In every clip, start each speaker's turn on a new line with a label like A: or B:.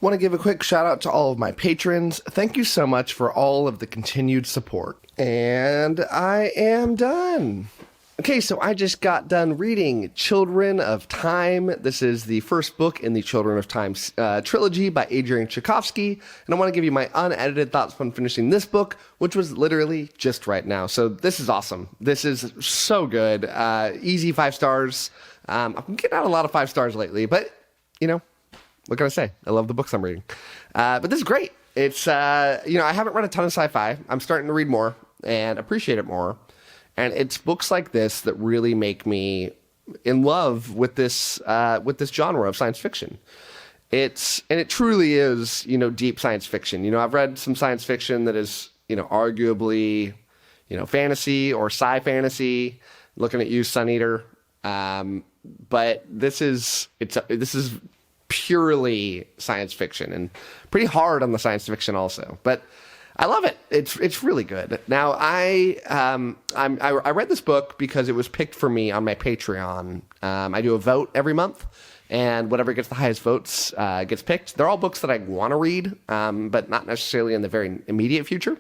A: Want to give a quick shout out to all of my patrons. Thank you so much for all of the continued support. And I am done. Okay, so I just got done reading Children of Time. This is the first book in the Children of Time trilogy by Adrian Tchaikovsky. And I want to give you my unedited thoughts on finishing this book, which was literally just right now. So this is awesome. This is so good. Easy 5 stars. I've been getting out a lot of 5 stars lately, but, you know, what can I say? I love the books I'm reading. But this is great. It's, I haven't read a ton of sci-fi. I'm starting to read more and appreciate it more. And it's books like this that really make me in love with this genre of science fiction. It truly is, deep science fiction. I've read some science fiction that is, arguably, fantasy or sci-fantasy, looking at you, Sun Eater. But this is purely science fiction and pretty hard on the science fiction also. But I love it. It's really good. Now I read this book because it was picked for me on my Patreon. I do a vote every month, and whatever gets the highest votes gets picked. They're all books that I want to read, but not necessarily in the very immediate future.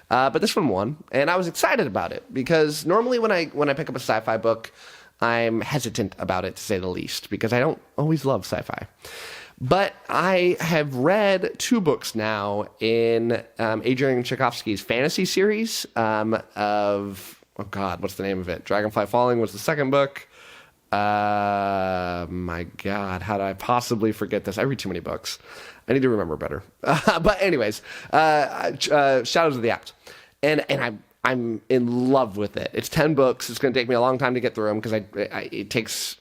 A: But this one won, and I was excited about it because normally when I pick up a sci-fi book, I'm hesitant about it, to say the least, because I don't always love sci-fi. But I have read 2 books now in Adrian Tchaikovsky's fantasy series of, what's the name of it? Dragonfly Falling was the second book. My God, how did I possibly forget this? I read too many books. I need to remember better. But anyways, Shadows of the Act. And I'm in love with it. It's 10 books. It's going to take me a long time to get through them because it takes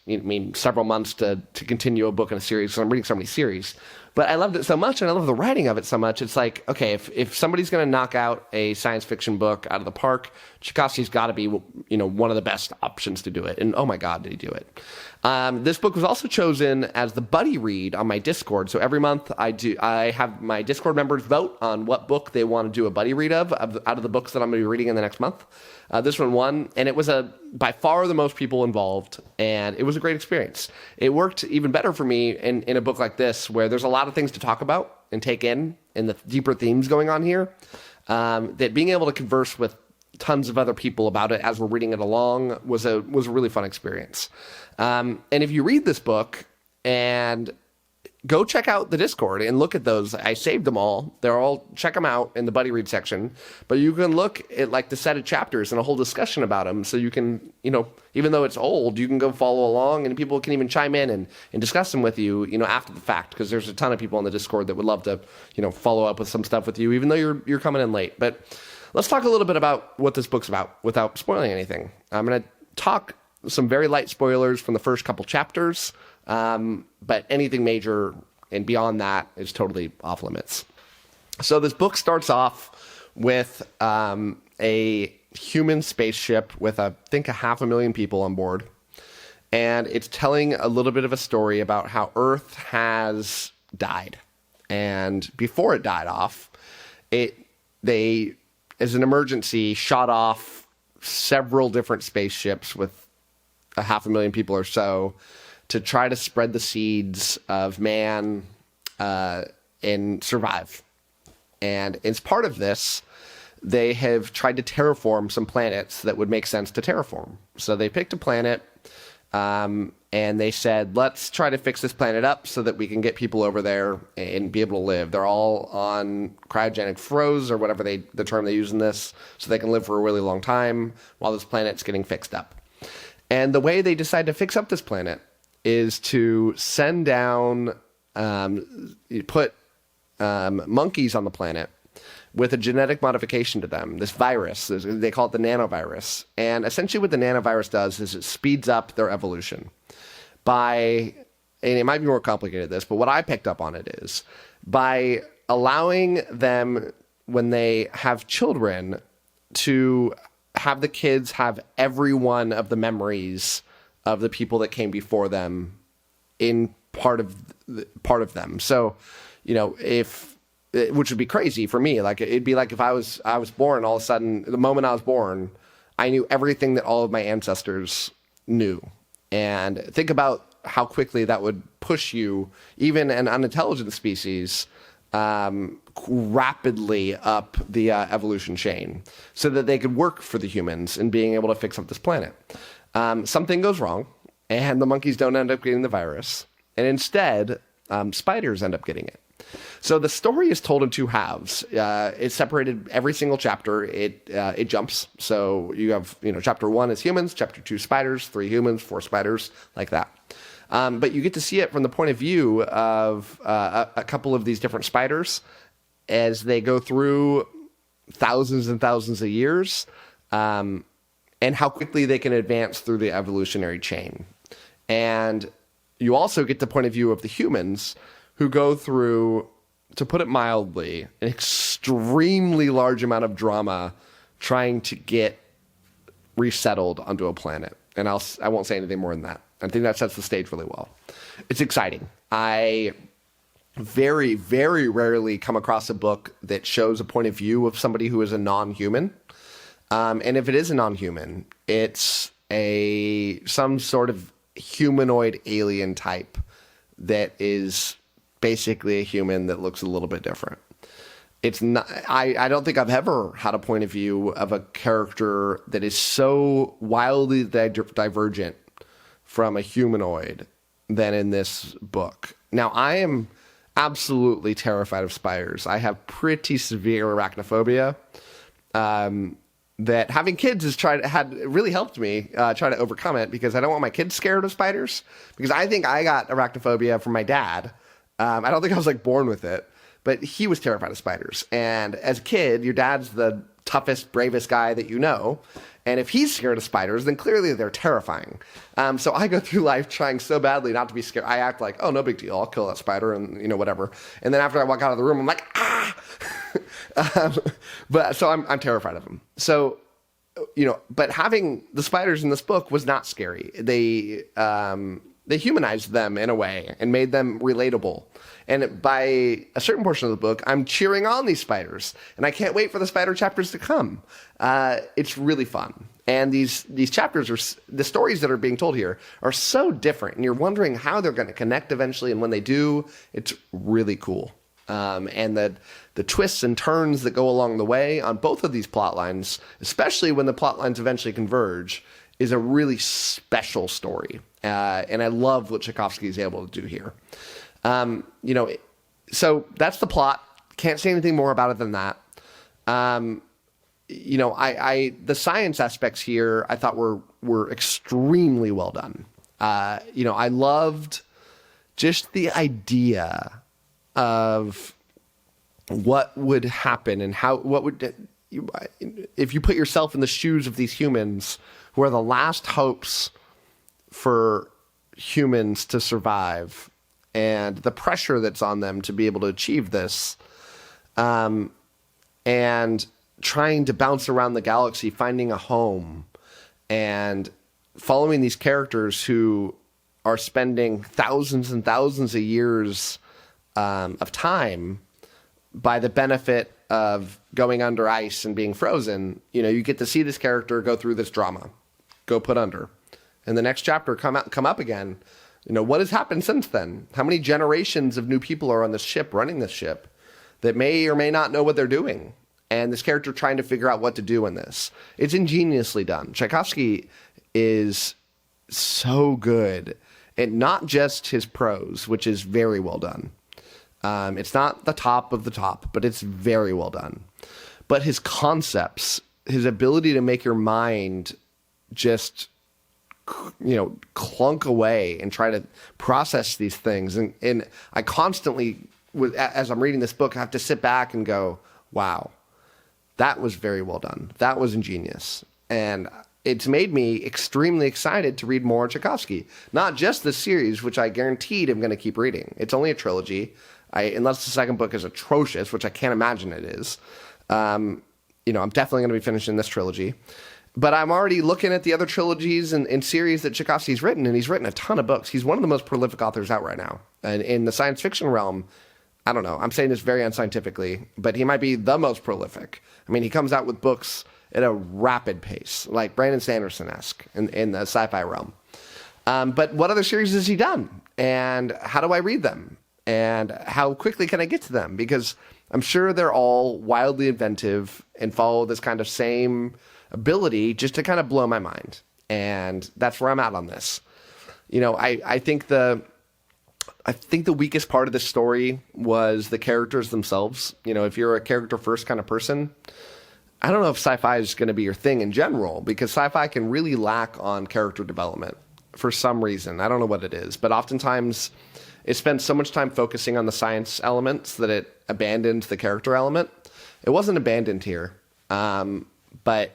A: several months to continue a book in a series. So I'm reading so many series. But I loved it so much, and I love the writing of it so much. It's like, okay, if somebody's going to knock out a science fiction book out of the park, Tchaikovsky's got to be, one of the best options to do it. And oh my God, did he do it? This book was also chosen as the buddy read on my Discord. So every month I have my Discord members vote on what book they want to do a buddy read of out of the books that I'm going to be reading in the next month. This one won, and it was by far the most people involved, and it was a great experience. It worked even better for me in a book like this, where there's a lot of things to talk about and take in the deeper themes going on here, that being able to converse with tons of other people about it as we're reading it along was a really fun experience. And if you read this book and go check out the Discord and look at those. I saved them all. Check them out in the buddy read section. But you can look at like the set of chapters and a whole discussion about them. So you can, even though it's old, you can go follow along, and people can even chime in and discuss them with you, after the fact, because there's a ton of people on the Discord that would love to, follow up with some stuff with you, even though you're coming in late. But let's talk a little bit about what this book's about without spoiling anything. I'm going to talk some very light spoilers from the first couple chapters. But anything major and beyond that is totally off limits. So this book starts off with a human spaceship with, I think, 500,000 people on board. And it's telling a little bit of a story about how Earth has died. And before it died off, they, as an emergency, shot off several different spaceships with 500,000 people or so to try to spread the seeds of man and survive. And as part of this, they have tried to terraform some planets that would make sense to terraform. So they picked a planet, and they said, let's try to fix this planet up so that we can get people over there and be able to live. They're all on cryogenic froze, or whatever the term they use in this, so they can live for a really long time while this planet's getting fixed up. And the way they decide to fix up this planet is to send down, put monkeys on the planet with a genetic modification to them, this virus. They call it the nanovirus. And essentially what the nanovirus does is it speeds up their evolution and it might be more complicated this, but what I picked up on it is by allowing them, when they have children, to have the kids have every one of the memories of the people that came before them in part of them. So, which would be crazy for me. Like, it'd be like if I was born, all of a sudden, the moment I was born, I knew everything that all of my ancestors knew. And think about how quickly that would push you, even an unintelligent species, rapidly up the evolution chain so that they could work for the humans in being able to fix up this planet. Something goes wrong, and the monkeys don't end up getting the virus, and instead, spiders end up getting it. So the story is told in two halves. It's separated every single chapter. It jumps. So you have, chapter 1 is humans, chapter 2 spiders, 3 humans, 4 spiders, like that. But you get to see it from the point of view of a couple of these different spiders as they go through thousands and thousands of years, and how quickly they can advance through the evolutionary chain. And you also get the point of view of the humans who go through, to put it mildly, an extremely large amount of drama trying to get resettled onto a planet. And I won't say anything more than that. I think that sets the stage really well. It's exciting. I very, very rarely come across a book that shows a point of view of somebody who is a non-human. And if it is a non-human, it's some sort of humanoid alien type that is basically a human that looks a little bit different. It's not. I don't think I've ever had a point of view of a character that is so wildly divergent from a humanoid than in this book. Now, I am absolutely terrified of spiders. I have pretty severe arachnophobia. That having kids had really helped me try to overcome it, because I don't want my kids scared of spiders, because I think I got arachnophobia from my dad. I don't think I was born with it, but he was terrified of spiders. And as a kid, your dad's the toughest, bravest guy that you know. And if he's scared of spiders, then clearly they're terrifying. So I go through life trying so badly not to be scared. I act like, oh, no big deal. I'll kill that spider and, whatever. And then after I walk out of the room, I'm like, ah! But so I'm terrified of them. So, but having the spiders in this book was not scary. They humanized them in a way and made them relatable. And by a certain portion of the book, I'm cheering on these spiders, and I can't wait for the spider chapters to come. It's really fun. And these chapters the stories that are being told here are so different, and you're wondering how they're going to connect eventually. And when they do, it's really cool. And the twists and turns that go along the way on both of these plot lines, especially when the plot lines eventually converge, is a really special story. And I love what Tchaikovsky is able to do here. So that's the plot. Can't say anything more about it than that. The science aspects here I thought were extremely well done. I loved just the idea of what would happen and if you put yourself in the shoes of these humans who are the last hopes for humans to survive, and the pressure that's on them to be able to achieve this, and trying to bounce around the galaxy, finding a home, and following these characters who are spending thousands and thousands of years of time by the benefit of going under ice and being frozen. You get to see this character go through this drama, go put under, and the next chapter come up again. What has happened since then? How many generations of new people are on this ship, running this ship, that may or may not know what they're doing? And this character trying to figure out what to do in this. It's ingeniously done. Tchaikovsky is so good at not just his prose, which is very well done. It's not the top of the top, but it's very well done. But his concepts, his ability to make your mind just clunk away and try to process these things. And I constantly, as I'm reading this book, I have to sit back and go, wow, that was very well done. That was ingenious. And it's made me extremely excited to read more Tchaikovsky. Not just this series, which I guaranteed I'm going to keep reading. It's only a trilogy. Unless the second book is atrocious, which I can't imagine it is. I'm definitely going to be finishing this trilogy. But I'm already looking at the other trilogies and series that Tchaikovsky's written, and he's written a ton of books. He's one of the most prolific authors out right now. And in the science fiction realm, I don't know, I'm saying this very unscientifically, but he might be the most prolific. I mean, he comes out with books at a rapid pace, like Brandon Sanderson-esque in the sci-fi realm. But what other series has he done? And how do I read them? And how quickly can I get to them? Because I'm sure they're all wildly inventive and follow this kind of same ability just to kind of blow my mind. And that's where I'm at on this. You know, I think the weakest part of this story was the characters themselves. You know, if you're a character first kind of person, I don't know if sci-fi is going to be your thing in general, because sci-fi can really lack on character development for some reason. I don't know what it is, but oftentimes it spends so much time focusing on the science elements that it abandoned the character element. It wasn't abandoned here, but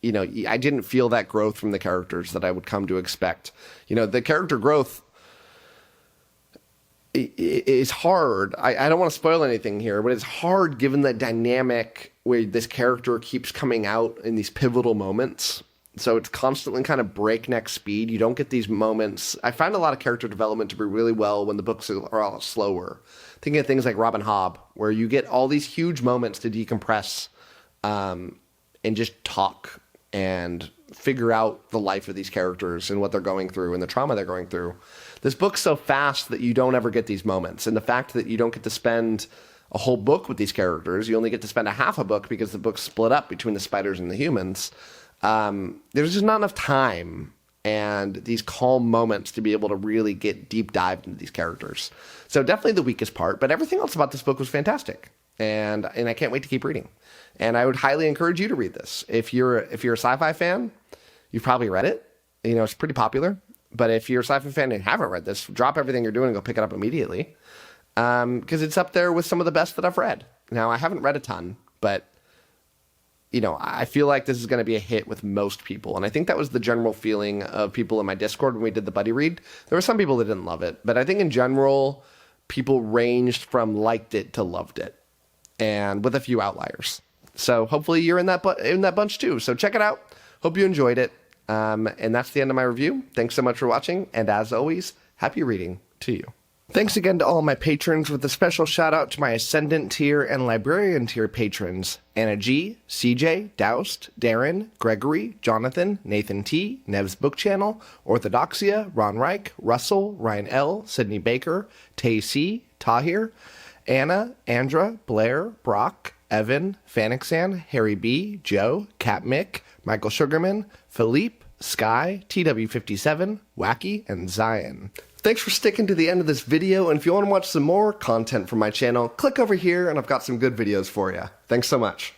A: you know, I didn't feel that growth from the characters that I would come to expect. You know, the character growth is hard. I don't want to spoil anything here, but it's hard given the dynamic where this character keeps coming out in these pivotal moments. So it's constantly kind of breakneck speed. You don't get these moments. I find a lot of character development to be really well when the books are all slower. Thinking of things like Robin Hobb, where you get all these huge moments to decompress and just talk and figure out the life of these characters and what they're going through and the trauma they're going through. This book's so fast that you don't ever get these moments. And the fact that you don't get to spend a whole book with these characters, you only get to spend a half a book because the book's split up between the spiders and the humans. There's just not enough time and these calm moments to be able to really get deep dived into these characters. So definitely the weakest part, but everything else about this book was fantastic. And I can't wait to keep reading. And I would highly encourage you to read this. If you're a sci-fi fan, you've probably read it. You know, it's pretty popular. But if you're a sci-fi fan and haven't read this, drop everything you're doing and go pick it up immediately. Because it's up there with some of the best that I've read. Now, I haven't read a ton, but you know, I feel like this is going to be a hit with most people. And I think that was the general feeling of people in my Discord when we did the buddy read. There were some people that didn't love it, but I think in general, people ranged from liked it to loved it, and with a few outliers. So hopefully you're in that bunch too. So check it out. Hope you enjoyed it. And that's the end of my review. Thanks so much for watching. And as always, happy reading to you. Thanks again to all my patrons, with a special shout out to my Ascendant tier and Librarian tier patrons: Anna G, CJ, Doust, Darren, Gregory, Jonathan, Nathan T, Nev's Book Channel, 𝗟𝗶𝗸𝐻𝐿, Ron Reich, Russell, Ryan L, Sydney Baker, 𝗪C, Tahir, Anna, Andra, Blair, Brock, Evan, Fanixan, Harry B, Joe, Cat Mick, Michael Sugarman, Philippe, Sky, 𝗬𝗁𝗲𝗄𝗏𝗏𝗏, Wacky, and Zion. Thanks for sticking to the end of this video, and if you want to watch some more content from my channel, click over here and I've got some good videos for you. Thanks so much.